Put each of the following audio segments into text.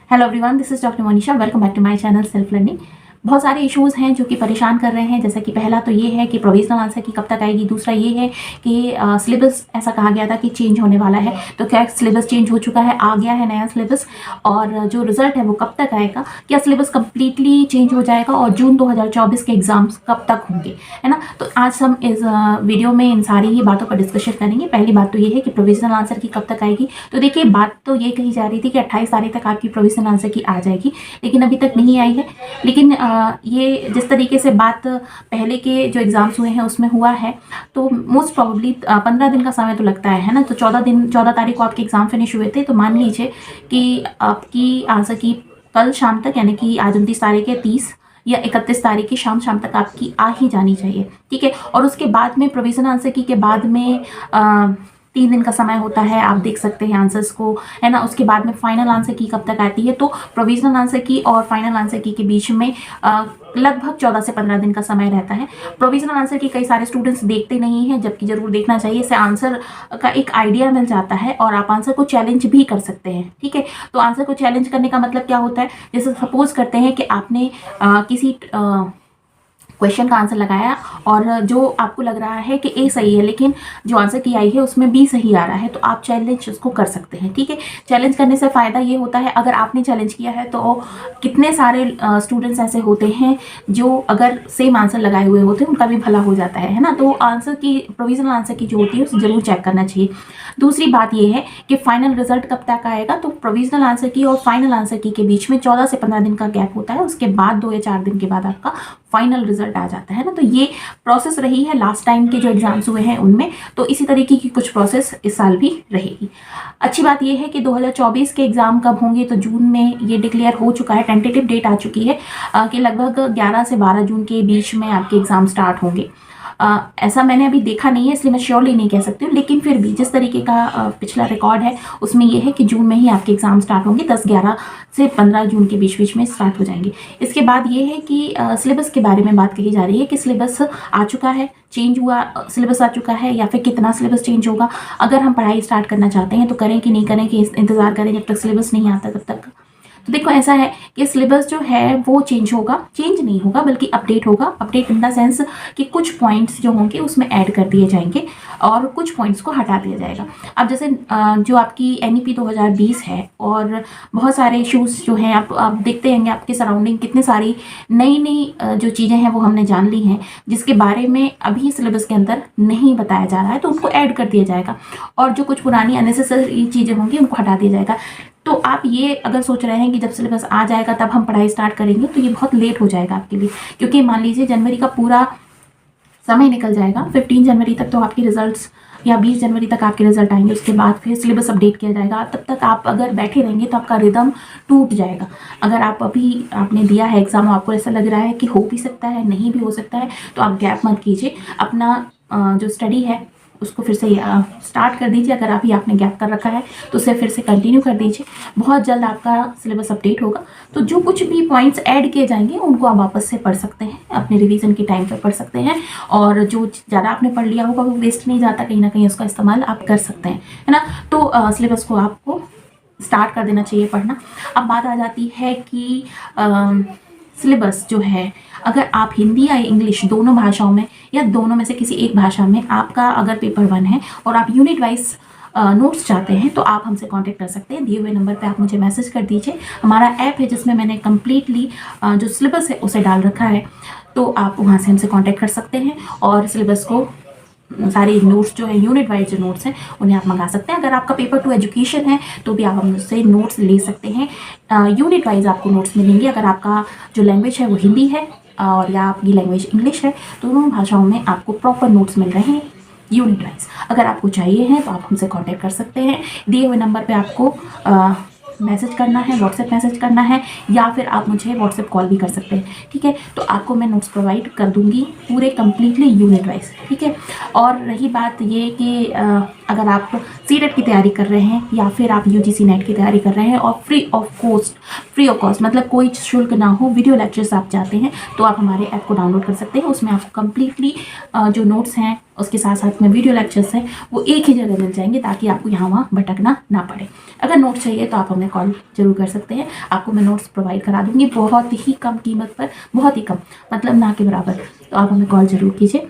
Hello everyone, this is doctor Manisha. Welcome back to my channel self learning. बहुत सारे issues हैं जो कि परेशान कर रहे हैं। जैसा कि पहला तो ये है कि प्रोविजनल आंसर की कब तक आएगी। दूसरा ये है कि सिलेबस ऐसा कहा गया था कि चेंज होने वाला है, तो क्या सिलेबस चेंज हो चुका है, आ गया है नया सिलेबस? और जो रिजल्ट है वो कब तक आएगा? क्या सिलेबस कम्प्लीटली चेंज हो जाएगा? और जून 2024 के एग्जाम्स कब तक होंगे, है ना? तो आज हम इस वीडियो में इन सारी ही बातों पर डिस्कशन करेंगे। पहली बात तो ये है कि प्रोविजनल आंसर की कब तक आएगी। तो देखिए, बात तो ये कही जा रही थी कि 28 तारीख तक आपकी प्रोविजनल आंसर की आ जाएगी, लेकिन अभी तक नहीं आई है। लेकिन ये जिस तरीके से बात पहले के जो एग्ज़ाम्स हुए हैं उसमें हुआ है, तो मोस्ट प्रॉब्ली 15 दिन का समय तो लगता है ना। तो 14 तारीख को आपके एग्ज़ाम फिनिश हुए थे, तो मान लीजिए कि आपकी आंसर की कल शाम तक, यानी कि आज 29 तारीख है, 30 या 31 तारीख की शाम तक आपकी आ ही जानी चाहिए, ठीक है। और उसके बाद में प्रोविजनल आंसर की के बाद में 3 दिन का समय होता है, आप देख सकते हैं आंसर्स को, है ना। उसके बाद में फाइनल आंसर की कब तक आती है, तो प्रोविजनल आंसर की और फाइनल आंसर की के बीच में लगभग 14 से 15 दिन का समय रहता है। प्रोविजनल आंसर की कई सारे स्टूडेंट्स देखते नहीं हैं, जबकि जरूर देखना चाहिए। इससे आंसर का एक आइडिया मिल जाता है और आप आंसर को चैलेंज भी कर सकते हैं, ठीक है। तो आंसर को चैलेंज करने का मतलब क्या होता है? जैसे सपोज करते हैं कि आपने किसी क्वेश्चन का आंसर लगाया और जो आपको लग रहा है कि ए सही है, लेकिन जो आंसर की आई है उसमें बी सही आ रहा है, तो आप चैलेंज उसको कर सकते हैं, ठीक है। चैलेंज करने से फ़ायदा ये होता है, अगर आपने चैलेंज किया है तो कितने सारे स्टूडेंट्स ऐसे होते हैं जो अगर सेम आंसर लगाए हुए होते हैं, उनका भी भला हो जाता है ना। तो आंसर की, प्रोविजनल आंसर की जो होती है उसे ज़रूर चेक करना चाहिए। दूसरी बात यह है कि फाइनल रिजल्ट कब तक आएगा। तो प्रोविजनल आंसर की और फाइनल आंसर की के बीच में 14 से 15 दिन का गैप होता है। उसके बाद 2 या 4 दिन के बाद आपका फाइनल रिजल्ट आ जाता है ना। तो ये प्रोसेस रही है लास्ट टाइम के जो एग्जाम्स हुए हैं उनमें, तो इसी तरीके की कुछ प्रोसेस इस साल भी रहेगी। अच्छी बात यह है कि 2024 के एग्जाम कब होंगे, तो जून में ये डिक्लेयर हो चुका है, टेंटेटिव डेट आ चुकी है कि लगभग 11 से 12 जून के बीच में आपके एग्जाम स्टार्ट होंगे। ऐसा मैंने अभी देखा नहीं है, इसलिए मैं श्योरली नहीं कह सकती हूँ, लेकिन फिर भी जिस तरीके का पिछला रिकॉर्ड है उसमें यह है कि जून में ही आपके एग्जाम स्टार्ट होंगे। 10-11 से 15 जून के बीच में स्टार्ट हो जाएंगे। इसके बाद ये है कि सिलेबस के बारे में बात कही जा रही है कि सिलेबस आ चुका है, चेंज हुआ सिलेबस आ चुका है, या फिर कितना सिलेबस चेंज होगा। अगर हम पढ़ाई स्टार्ट करना चाहते हैं तो करें कि नहीं करें, कि इंतज़ार करें जब तक सिलेबस नहीं आता तब तक। तो देखो, ऐसा है कि सिलेबस जो है वो चेंज होगा, चेंज नहीं होगा बल्कि अपडेट होगा। अपडेट इन द सेंस कि कुछ पॉइंट्स जो होंगे उसमें ऐड कर दिए जाएंगे और कुछ पॉइंट्स को हटा दिया जाएगा। अब जैसे जो आपकी NEP 2020 है और बहुत सारे इश्यूज़ जो हैं, आप देखते होंगे आपके सराउंडिंग कितनी सारी नई जो चीज़ें हैं वो हमने जान ली हैं, जिसके बारे में अभी सिलेबस के अंदर नहीं बताया जा रहा है, तो उनको ऐड कर दिया जाएगा। और जो कुछ पुरानी अननेसेसरी चीज़ें होंगी उनको हटा दिया जाएगा। तो आप ये अगर सोच रहे हैं कि जब सिलेबस आ जाएगा तब हम पढ़ाई स्टार्ट करेंगे, तो ये बहुत लेट हो जाएगा आपके लिए। क्योंकि मान लीजिए जनवरी का पूरा समय निकल जाएगा, 15 जनवरी तक तो आपके रिजल्ट्स, या 20 जनवरी तक आपके रिजल्ट आएंगे। उसके बाद फिर सिलेबस अपडेट किया जाएगा। तब तक आप अगर बैठे रहेंगे तो आपका रिदम टूट जाएगा। अगर आपने दिया है एग्जाम, आपको ऐसा लग रहा है कि हो भी सकता है, नहीं भी हो सकता है, तो आप गैप मत कीजिए। अपना जो स्टडी है उसको फिर से स्टार्ट कर दीजिए। अगर आपने गैप कर रखा है तो उसे फिर से कंटिन्यू कर दीजिए। बहुत जल्द आपका सिलेबस अपडेट होगा, तो जो कुछ भी पॉइंट्स ऐड किए जाएंगे उनको आप वापस से पढ़ सकते हैं, अपने रिवीजन के टाइम पर पढ़ सकते हैं। और जो ज़्यादा आपने पढ़ लिया होगा वो वेस्ट नहीं जाता, कहीं ना कहीं उसका इस्तेमाल आप कर सकते हैं, है ना। तो सिलेबस को आपको स्टार्ट कर देना चाहिए पढ़ना। अब बात आ जाती है कि सिलेबस जो है, अगर आप हिंदी या इंग्लिश दोनों भाषाओं में या दोनों में से किसी एक भाषा में आपका अगर पेपर 1 है और आप यूनिट वाइज नोट्स चाहते हैं, तो आप हमसे कांटेक्ट कर सकते हैं। दिए हुए नंबर पे आप मुझे मैसेज कर दीजिए। हमारा ऐप है जिसमें मैंने कम्प्लीटली जो सिलेबस है उसे डाल रखा है, तो आप वहाँ से हमसे कांटेक्ट कर सकते हैं और सिलेबस को, सारे नोट्स जो है यूनिट वाइज जो नोट्स हैं उन्हें आप मंगा सकते हैं। अगर आपका पेपर 2 एजुकेशन है तो भी आप हमसे नोट्स ले सकते हैं। यूनिट वाइज आपको नोट्स मिलेंगे। अगर आपका जो लैंग्वेज है वो हिंदी है और या आपकी लैंग्वेज इंग्लिश है, तो दोनों भाषाओं में आपको प्रॉपर नोट्स मिल रहे हैं यूनिट वाइज। अगर आपको चाहिए हैं तो आप हमसे कांटेक्ट कर सकते हैं। दिए हुए नंबर पे आपको मैसेज करना है, व्हाट्सएप मैसेज करना है, या फिर आप मुझे व्हाट्सएप कॉल भी कर सकते हैं, ठीक है। तो आपको मैं नोट्स प्रोवाइड कर दूंगी पूरे कम्प्लीटली यूनिट वाइज, ठीक है। और रही बात ये कि अगर आप सीटेट की तैयारी कर रहे हैं या फिर आप यूजीसी नेट की तैयारी कर रहे हैं और फ्री ऑफ कॉस्ट मतलब कोई शुल्क ना हो वीडियो लेक्चर्स आप चाहते हैं तो आप हमारे ऐप को डाउनलोड कर सकते हैं। उसमें आपको कम्प्लीटली जो नोट्स हैं उसके साथ साथ में वीडियो लेक्चर्स हैं वो एक ही जगह मिल जाएंगे ताकि आपको यहाँ वहाँ भटकना ना पड़े। अगर नोट्स चाहिए तो आप हमें कॉल जरूर कर सकते हैं, आपको मैं नोट्स प्रोवाइड करा दूँगी बहुत ही कम कीमत पर, बहुत ही कम मतलब ना के बराबर। तो आप हमें कॉल ज़रूर कीजिए,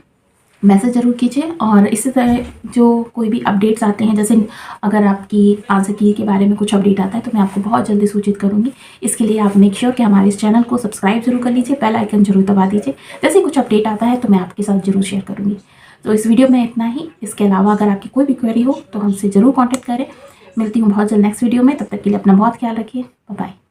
मैसेज ज़रूर कीजिए। और इसी तरह जो कोई भी अपडेट्स आते हैं, जैसे अगर आपकी आंसर की के बारे में कुछ अपडेट आता है तो मैं आपको बहुत जल्दी सूचित करूँगी। इसके लिए आप मेक श्योर कि हमारे इस चैनल को सब्सक्राइब जरूर कर लीजिए, बेल आइकन जरूर दबा दीजिए। जैसे कुछ अपडेट आता है तो मैं आपके साथ जरूर शेयर करूँगी। तो इस वीडियो में इतना ही। इसके अलावा अगर आपकी कोई भी क्वेरी हो तो हमसे ज़रूर कॉन्टैक्ट करें। मिलती हूँ बहुत जल्द नेक्स्ट वीडियो में, तब तक के लिए अपना बहुत ख्याल रखिए। Bye bye.